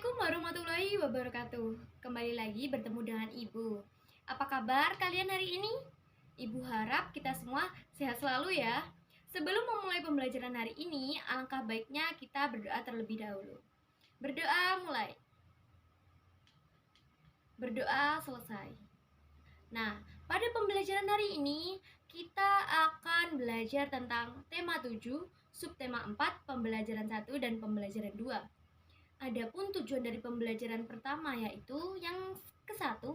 Assalamualaikum warahmatullahi wabarakatuh. Kembali lagi bertemu dengan Ibu. Apa kabar kalian hari ini? Ibu harap kita semua sehat selalu ya. Sebelum memulai pembelajaran hari ini, alangkah baiknya kita berdoa terlebih dahulu. Berdoa mulai. Berdoa selesai. Nah, pada pembelajaran hari ini kita akan belajar tentang tema 7, subtema 4, pembelajaran 1 dan pembelajaran 2. Adapun tujuan dari pembelajaran pertama yaitu yang ke-1,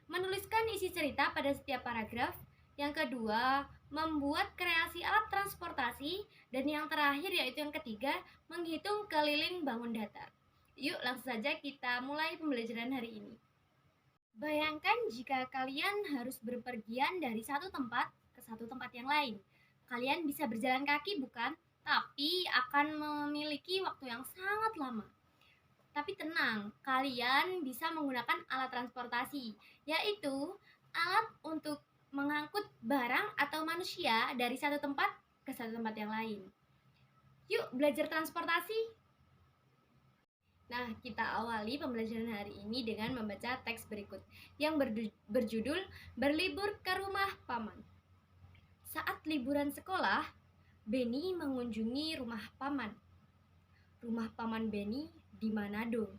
menuliskan isi cerita pada setiap paragraf. Yang kedua, membuat kreasi alat transportasi. Dan yang terakhir yaitu yang ketiga, menghitung keliling bangun datar. Yuk langsung saja kita mulai pembelajaran hari ini. Bayangkan jika kalian harus berpergian dari satu tempat ke satu tempat yang lain. Kalian bisa berjalan kaki bukan? Tapi akan memiliki waktu yang sangat lama. Tapi tenang, kalian bisa menggunakan alat transportasi, yaitu alat untuk mengangkut barang atau manusia dari satu tempat ke satu tempat yang lain. Yuk belajar transportasi. Nah, kita awali pembelajaran hari ini dengan membaca teks berikut yang berjudul Berlibur ke Rumah Paman. Saat liburan sekolah, Benny mengunjungi rumah paman. Rumah paman Benny di Manado.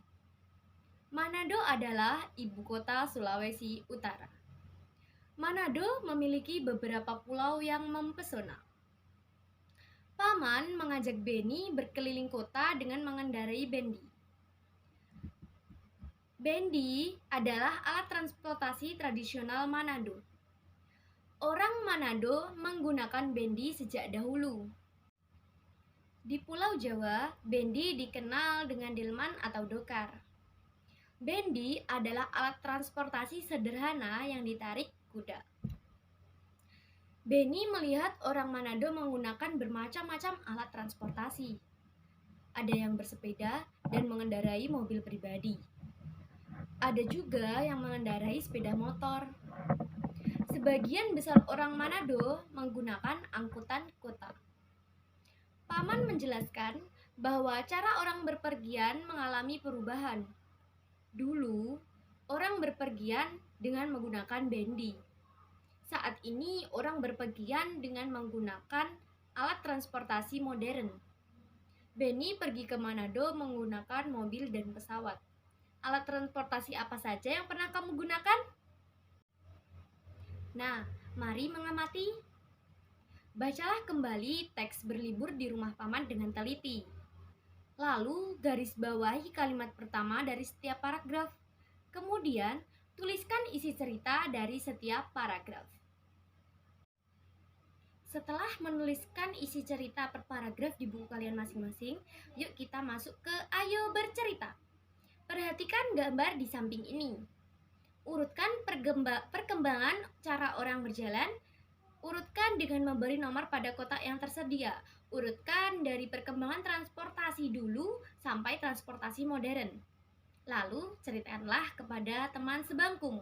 Manado adalah ibu kota Sulawesi Utara. Manado memiliki beberapa pulau yang mempesona. Paman mengajak Benny berkeliling kota dengan mengendarai bendi. Bendi adalah alat transportasi tradisional Manado. Orang Manado menggunakan bendi sejak dahulu. Di Pulau Jawa, bendi dikenal dengan delman atau dokar. Bendi adalah alat transportasi sederhana yang ditarik kuda. Benny melihat orang Manado menggunakan bermacam-macam alat transportasi. Ada yang bersepeda dan mengendarai mobil pribadi. Ada juga yang mengendarai sepeda motor. Sebagian besar orang Manado menggunakan angkutan kota. Paman menjelaskan bahwa cara orang berpergian mengalami perubahan. Dulu, orang berpergian dengan menggunakan bendi. Saat ini, orang berpergian dengan menggunakan alat transportasi modern. Benny pergi ke Manado menggunakan mobil dan pesawat. Alat transportasi apa saja yang pernah kamu gunakan? Nah, mari mengamati. Bacalah kembali teks berlibur di rumah paman dengan teliti. Lalu garis bawahi kalimat pertama dari setiap paragraf. Kemudian tuliskan isi cerita dari setiap paragraf. Setelah menuliskan isi cerita per paragraf di buku kalian masing-masing, yuk kita masuk ke Ayo Bercerita. Perhatikan gambar di samping ini. Urutkan perkembangan cara orang berjalan. Urutkan dengan memberi nomor pada kotak yang tersedia. Urutkan dari perkembangan transportasi dulu sampai transportasi modern. Lalu ceritakanlah kepada teman sebangkumu.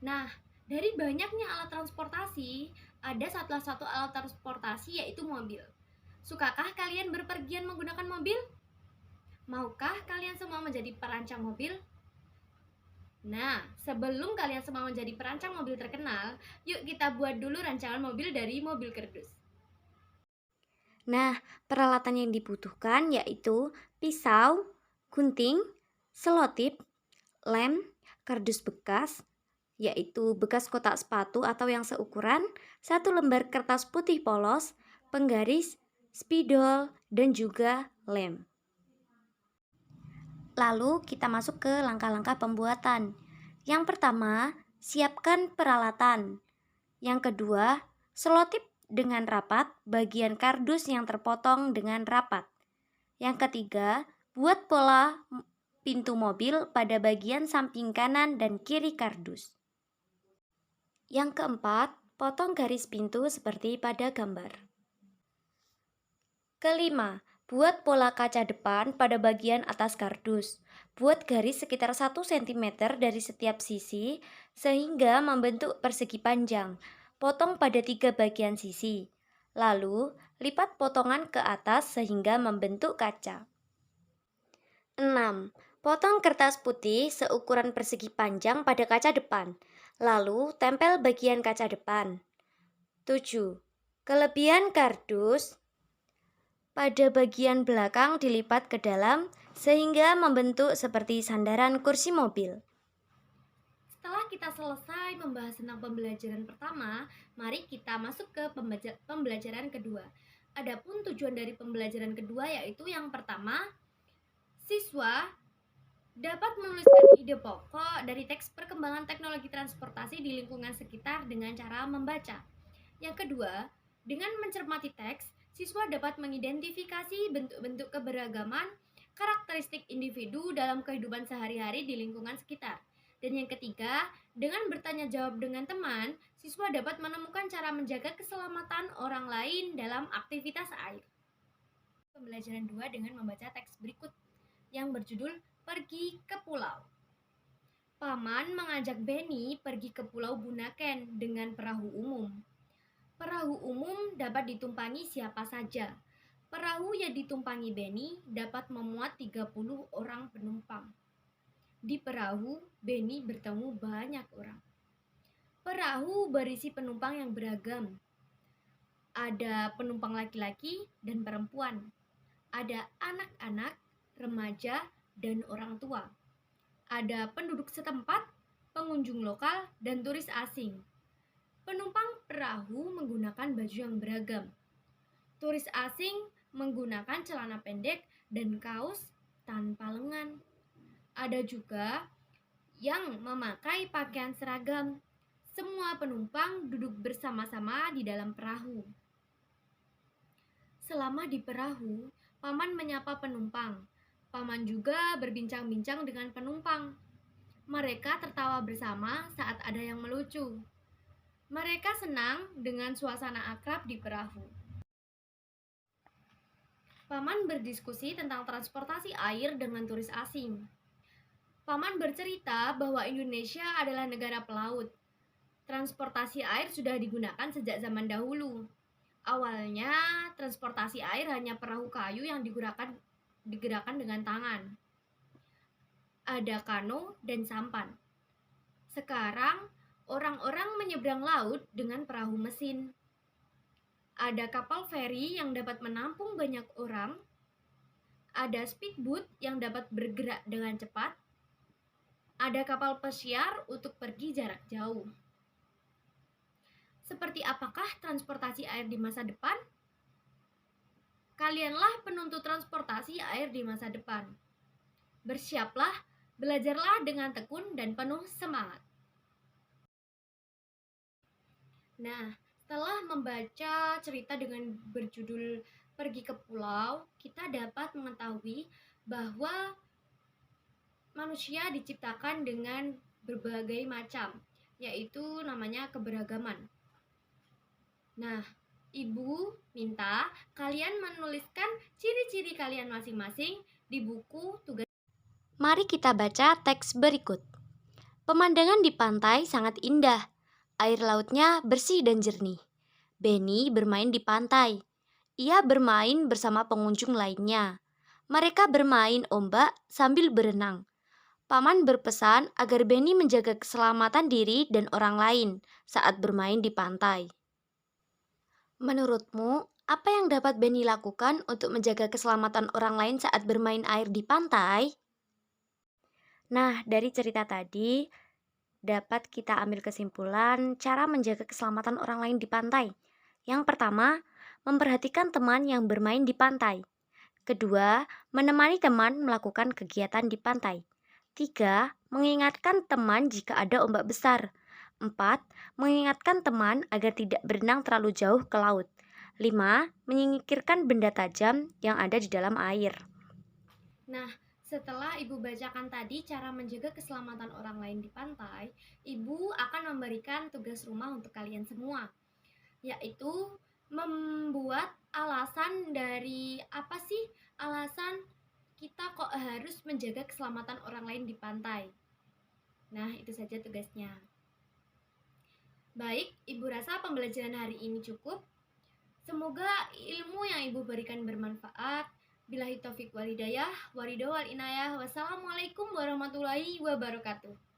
Nah, dari banyaknya alat transportasi, ada salah satu alat transportasi yaitu mobil. Sukakah kalian berpergian menggunakan mobil? Maukah kalian semua menjadi perancang mobil? Nah, sebelum kalian semua menjadi perancang mobil terkenal, yuk kita buat dulu rancangan mobil dari mobil kardus. Nah, peralatan yang dibutuhkan yaitu pisau, gunting, selotip, lem, kardus bekas, yaitu bekas kotak sepatu atau yang seukuran, 1 lembar kertas putih polos, penggaris, spidol, dan juga lem. Lalu kita masuk ke langkah-langkah pembuatan. Yang pertama, siapkan peralatan. Yang kedua, selotip dengan rapat bagian kardus yang terpotong dengan rapat. Yang ketiga, buat pola pintu mobil pada bagian samping kanan dan kiri kardus. Yang keempat, potong garis pintu seperti pada gambar. Kelima, buat pola kaca depan pada bagian atas kardus. Buat garis sekitar 1 cm dari setiap sisi sehingga membentuk persegi panjang. Potong pada 3 bagian sisi. Lalu, lipat potongan ke atas sehingga membentuk kaca. 6. Potong kertas putih seukuran persegi panjang pada kaca depan, lalu tempel bagian kaca depan. 7. Kelebihan kardus pada bagian belakang dilipat ke dalam sehingga membentuk seperti sandaran kursi mobil. Setelah kita selesai membahas tentang pembelajaran pertama, mari kita masuk ke pembelajaran kedua. Adapun tujuan dari pembelajaran kedua yaitu yang pertama, siswa dapat menuliskan ide pokok dari teks perkembangan teknologi transportasi di lingkungan sekitar dengan cara membaca. Yang kedua, dengan mencermati teks, siswa dapat mengidentifikasi bentuk-bentuk keberagaman karakteristik individu dalam kehidupan sehari-hari di lingkungan sekitar. Dan yang ketiga, dengan bertanya jawab dengan teman, siswa dapat menemukan cara menjaga keselamatan orang lain dalam aktivitas air. Pembelajaran 2 dengan membaca teks berikut yang berjudul Pergi ke Pulau. Paman mengajak Benny pergi ke Pulau Bunaken dengan perahu umum. Perahu umum dapat ditumpangi siapa saja. Perahu yang ditumpangi Benny dapat memuat 30 orang penumpang. Di perahu, Benny bertemu banyak orang. Perahu berisi penumpang yang beragam. Ada penumpang laki-laki dan perempuan. Ada anak-anak, remaja, dan orang tua. Ada penduduk setempat, pengunjung lokal, dan turis asing. Penumpang perahu menggunakan baju yang beragam. Turis asing menggunakan celana pendek dan kaos tanpa lengan. Ada juga yang memakai pakaian seragam. Semua penumpang duduk bersama-sama di dalam perahu. Selama di perahu, paman menyapa penumpang. Paman juga berbincang-bincang dengan penumpang. Mereka tertawa bersama saat ada yang melucu. Mereka senang dengan suasana akrab di perahu. Paman berdiskusi tentang transportasi air dengan turis asing. Paman bercerita bahwa Indonesia adalah negara pelaut. Transportasi air sudah digunakan sejak zaman dahulu. Awalnya, transportasi air hanya perahu kayu yang digerakkan dengan tangan. Ada kano dan sampan. Sekarang, orang-orang menyeberang laut dengan perahu mesin. Ada kapal feri yang dapat menampung banyak orang. Ada speedboat yang dapat bergerak dengan cepat. Ada kapal pesiar untuk pergi jarak jauh. Seperti apakah transportasi air di masa depan? Kalianlah penuntut transportasi air di masa depan. Bersiaplah, belajarlah dengan tekun dan penuh semangat. Nah, setelah membaca cerita dengan berjudul Pergi ke Pulau, kita dapat mengetahui bahwa manusia diciptakan dengan berbagai macam, yaitu namanya keberagaman. Nah, Ibu minta kalian menuliskan ciri-ciri kalian masing-masing di buku tugas. Mari kita baca teks berikut. Pemandangan di pantai sangat indah. Air lautnya bersih dan jernih. Benny bermain di pantai. Ia bermain bersama pengunjung lainnya. Mereka bermain ombak sambil berenang. Paman berpesan agar Benny menjaga keselamatan diri dan orang lain saat bermain di pantai. Menurutmu, apa yang dapat Benny lakukan untuk menjaga keselamatan orang lain saat bermain air di pantai? Nah, dari cerita tadi, dapat kita ambil kesimpulan cara menjaga keselamatan orang lain di pantai. Yang pertama, memperhatikan teman yang bermain di pantai. Kedua, menemani teman melakukan kegiatan di pantai. 3. Mengingatkan teman jika ada ombak besar. 4. Mengingatkan teman agar tidak berenang terlalu jauh ke laut. 5. Menyingkirkan benda tajam yang ada di dalam air. Nah, setelah Ibu bacakan tadi cara menjaga keselamatan orang lain di pantai, Ibu akan memberikan tugas rumah untuk kalian semua, yaitu membuat alasan dari apa sih alasan kita kok harus menjaga keselamatan orang lain di pantai. Nah, itu saja tugasnya. Baik, Ibu rasa pembelajaran hari ini cukup. Semoga ilmu yang Ibu berikan bermanfaat Billahi taufik walhidayah, waridho wal inayah. Wassalamualaikum warahmatullahi wabarakatuh.